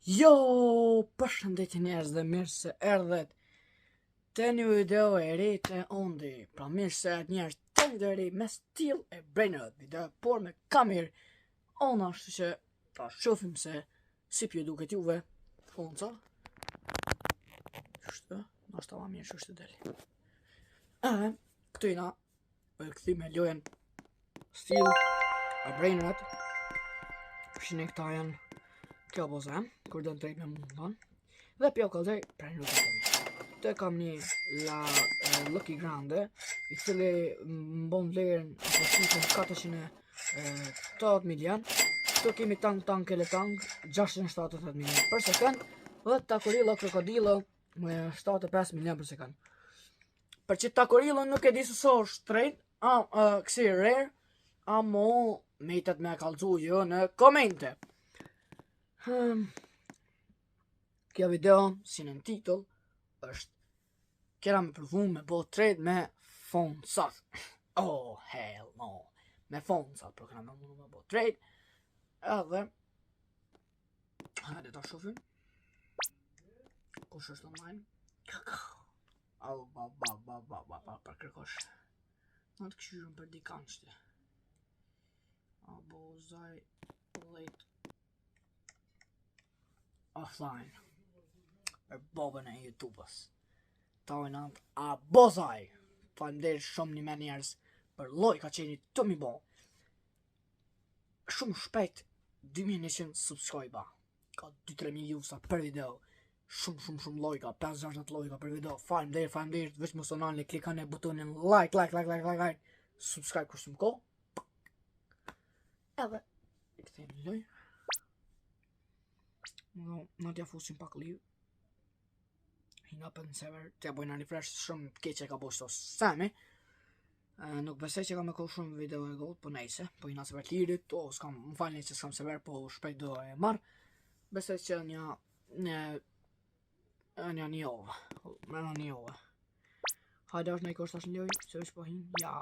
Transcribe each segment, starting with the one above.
Jo, përshëndetje njerëz dhe mirë se erdhet të një video e ri të Ondi. Pra mirë se erdhet njerëz të një video e ri me stil e Brainrot video, por me kamerë ona, ashtu që ta shohim se si pje duket juve fonca. Kështu, ndoshta më mirë çështë deli. Këtu jena këthi me lojen stil e Brainrot. Shini këta janë kjo boza, kur do në trejt me mundon. Dhe pjo këllëzaj, pra një rukëtemi. Të kam një la Lucky Grande, i cili mbon vlerën apo 480 milion. Këtu kemi tank ele tank, 678 milion për sekund. Dhe Takorillo Krokodilo me 75 milion për sekund. Për që Takorillo nuk e di se so është trejt, kësi rare, amo mejtet me kalzu jo në komente. Kjo video, si në titull, është kjera me përvu me bo trade me fondsat. Oh, hell no. Me fondsat, për këna me mundu me bo trade. Edhe, hajde ta shofim. Kush është online? Për kërkosh. Në të këshyrën për dikan qëte. Bozaj, late. Offline për bobën e YouTube-ës. Ta ojnant a bozaj. Falemderit shumë një me njerës për loj ka qeni të mi bo. Shumë shpejt 2100 subscribe-a. Ka 2-3 mil views-a për video. Shumë lojka, 5-6 lojka për video. Falemderit, veç më sonan le klikan e butonin like. Subscribe kërë shumë ko. Edhe, i këthejmë një loj. Në t'ja fusim pak liv. Hina për në server, t'ja bojna refresh shumë keqe ka bojshto sami. Nuk besej që ka me kohë shumë video e gold, po nejse. Po hina server t'lirit, më falni që s'kam server, po shpejt do e marr. Besej që një ove. Mërë një ove. Hajde është në i kosht ashtë një loj, që është po hin, ja.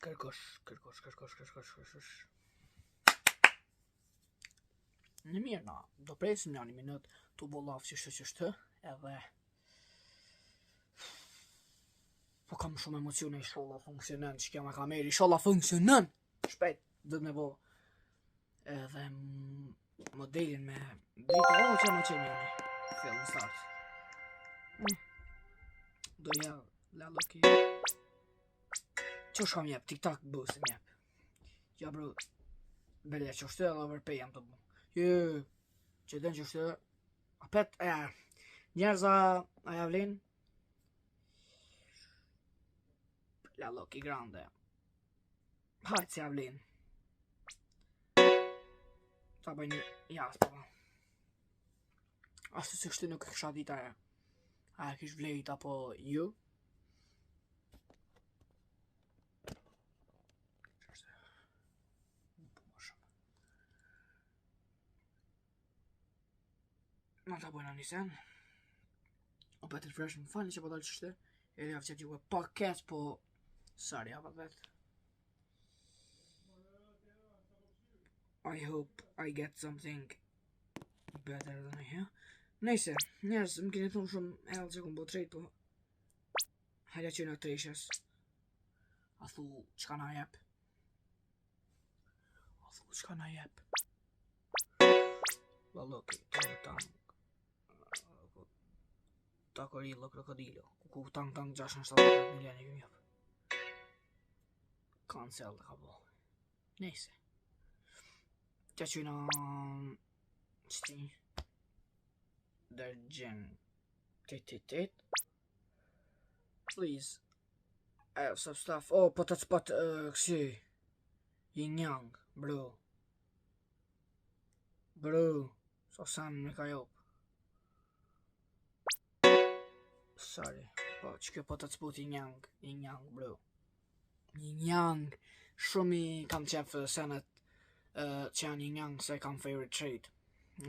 Kërkosh. Në mirë na, do presim një minut të bolaf që shtë, edhe po kam shumë emocione, i sholla funksionen, që kja me kameri, i sholla funksionen, shpejt, dhe me bo, edhe modelin me drita, që më qenë një, film në start. Do ja, la Lucky. Që është kam jep, tik-tak bësë më jep. Ja bro, bele që është edhe overpay jam të bu. Që den që është edhe. Apet, njerëza a javlin. La Lucky Grande. Hajtë si javlin. Ta bëj një jasë po. Ashtu se kështë nuk e kësha dita e. A e kish vlejt apo ju. Në ta bojna një sen. O për të refresh më falni që po dalë qështë. Edhe javë që t'juve pak keq, po sorry javë vetë. I hope I get something better than I have. Nejse, njerës më keni thunë shumë hell që kom bo trade, po hajda që në treshës. A thu qka na jep. La Lucky, tank. Takorillo Krokodilo. Ku tank 670 milion e jep. Cancel ka bo. Nejse. Që që në qëti dërgjen please I have some stuff. Po të spot kësi Yin Yang bro so sam me ka jop. Sorry, po që kjo po të spot Yin Yang bro. Yin Yang shumë i kam qef senet që janë Yin Yang se kam favorite trade.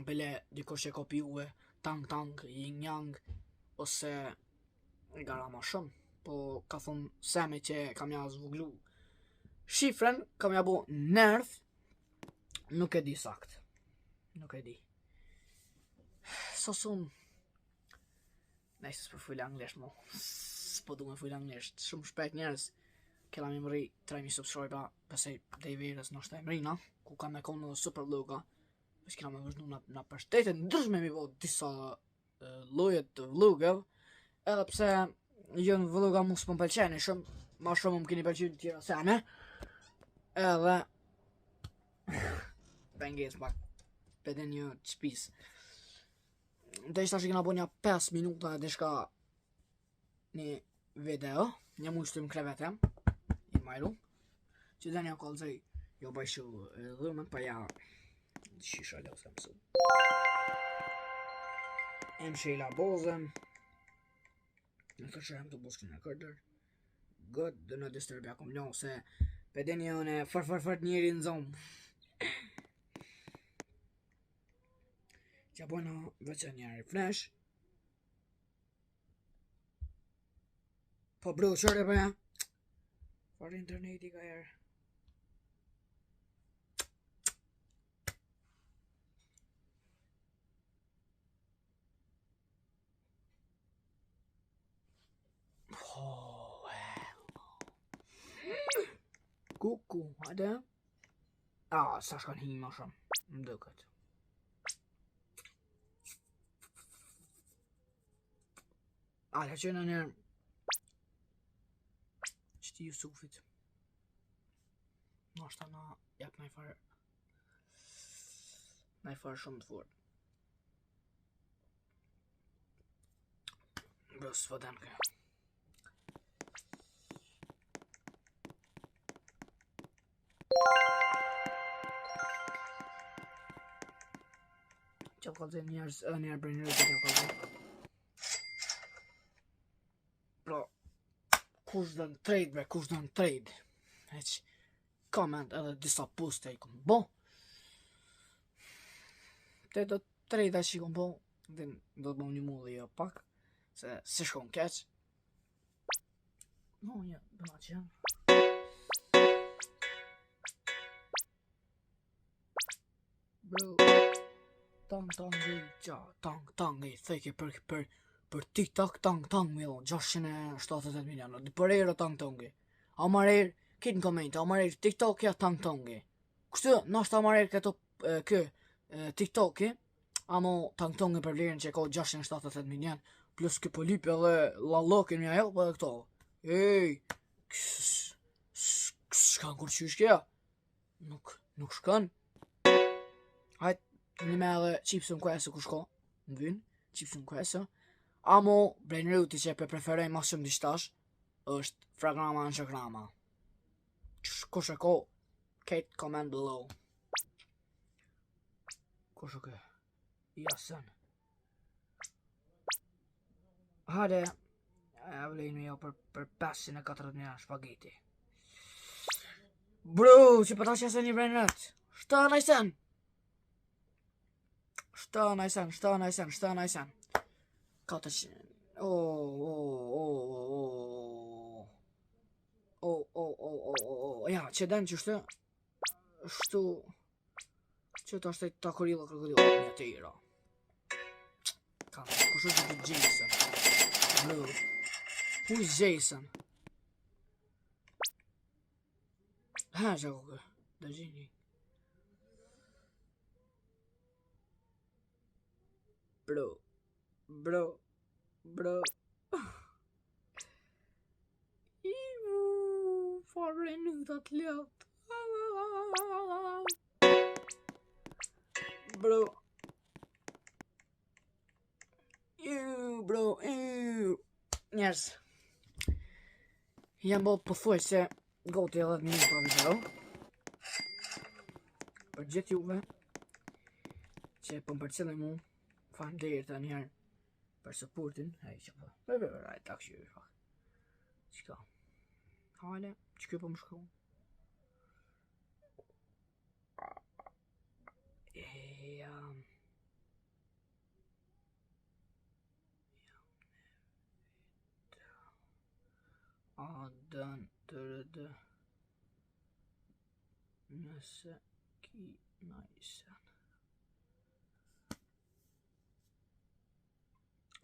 Bele dikush e kopiuve tank Yin Yang ose I gara ma shumë, po ka thonë Semi që kam ja zvoglu shifren, kam ja bo nerv, nuk e di sakt. Nuk e di. Sosun Nejse s'po full anglisht mo. S'po du me full anglisht. Shumë shpejt njerëz kella mi mëri 3000 subscriber pësej dhe i verës në shtaj mrina, ku ka me konë super loga. Pës kena me vëzhnu në përshtetën ndryshme mi bo disa lojet të vlogëv, edhe pse jënë vloga mu s'po m'pëlqeni shumë, ma shumë më keni pëlqyr tjera sene, edhe penges pak peden një qpis. Dhe ishta që kena bo një 5 minuta dhe shka një video, një mu shtu më krevetem, i majlu, që dhe një kalzej, jo bajshu dhumën, pa ja, shisha leo s'kam su. Em shela bozën, në të që jem të boskin e kërdër, gët dhe në disturbja kom leo se peden një në fart njeri në zonë. Që bojna veçë një refresh. Po bro, qërë e bëja? Far interneti ka herë. Kuku, hajde. Sa shkan hi ma shumë, më dëkët. Ale që në njerë që ti Jusufit në ashta na jep na i farë shumë të fort. Bro, s'fëden këja. Që kalëzim njerës edhe njerë bërë njërë që kalëzim. Bro, kush dën trade bre, kush dën trade. Heq, comment edhe disa poste i kom bo. Te do trade që i kom bo, dhe do të bom një mulli jo pak, se si shkon keq. No, një, bëna që janë. Bro, tang, theke për TikTok, tang, milo, 678 miliona, dhe për ero tang, a marer, kitë në komente, a marer TikTok ja tang, kështu, nështë a marer këto, TikTok, amo tang, për vlerën që ka 678 milion, plus kë pëllipe dhe lallokin mja jo, për këto, s'kan kur qysh kja, nuk shkan, hajt, një me edhe qipsën kuese ku shko, në vynë, qipsën kuese, amo Brain Ruti që preferoj ma shumë dishtash, është Fragrama në Shakrama. Kush e ko, Kate comment below. Kush e ke, jasën. Hade, e vlejnë jo për 540.000 shpageti. Bro, që përta që jasën një Brain Rut, shta najsen. Shta najsen. Kata që... Ja, që den që shtu... Që të ashtë të korilla krokodilla një të ira. Kata, kush është të Jason? Bro, who is Jason? Ha, që kukë, dhe gjeni. Bro. Ivu, farë në të lot. Bro. Njerës. Jam bo pëthuaj se goti edhe 10 minuta për video. Për gjithë juve që për më përcilë mu, fanë dhe të njerë për supportin, hej që për, hej tak që ju fakt. Qka? Hale, që kjo për më shku? dën të rëdë nëse ki najsen.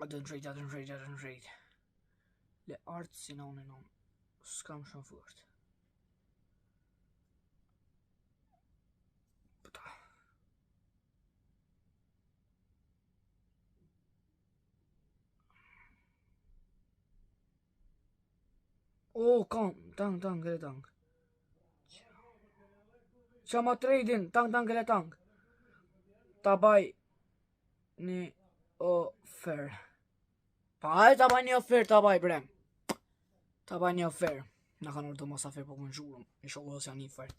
A dën drejt. Le artë si non. S'kam shumë fort. Puta. Kam, tank, ele tank. Qama trading, tank, ele tank. Ta baj një ofer. Ta baj një ofer, bre. Ta baj një ofer. Na kanë orë të mos afer po më në zhurëm. Në shohë ose janë një fer.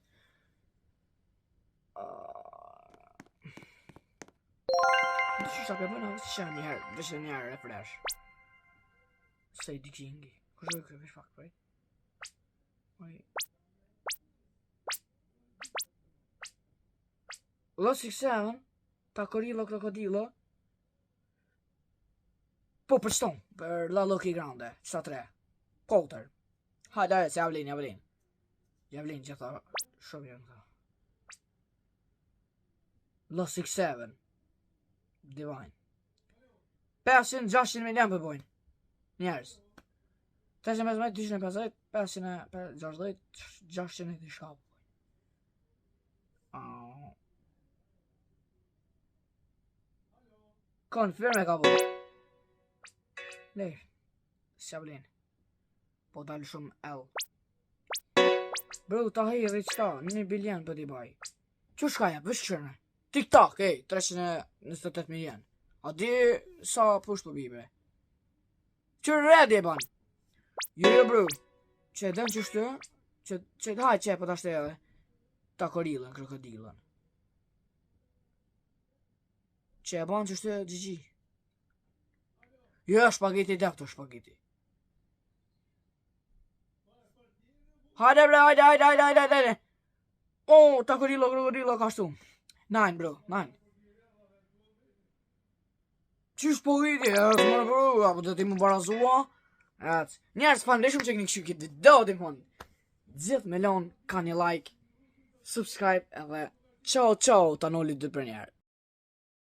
Në që shta përbëna, që janë njëherë, vështë njëherë refresh. Stay the king. Kështë dhe kërë pak, prej? Lost 67, Takorilo Krokodilo. Po për shton, për La Loki Grande, qëta 3. Coulter. Hajde, se javlin. Javlin, gjitha, shumë janë këta. Lost 67. Divine. 500-600 milion përbojnë. Njerës. 350, 250, 560, 600 të shapë. Konfirme ka po. Lej. Sjavlin. Po dalë shumë L. Bro, ta hejri qëta, 1 bilion për t'i baj. Që shka jep, vështë qërne? TikTok, 328 milion. A di sa push për bibe? Që redi e ban? Jo, bro. Që e dënë që shtë, që haj që e për t'ashtë edhe. Takorilën, krokodilën. Që e ban që shtë GG. Jo, shpageti dekto, shpageti. Hajde bre, hajde. Takorilo, krokodilo, ka shtu. 9 bro, 9. Qysh po vidi, bro, apo dhe ti më barazua? Njerës fan, shumë që këni këshu këtë do t'i fond. Gjithë me lon, ka një like, subscribe edhe ciao, ta nollit 2 për njerë.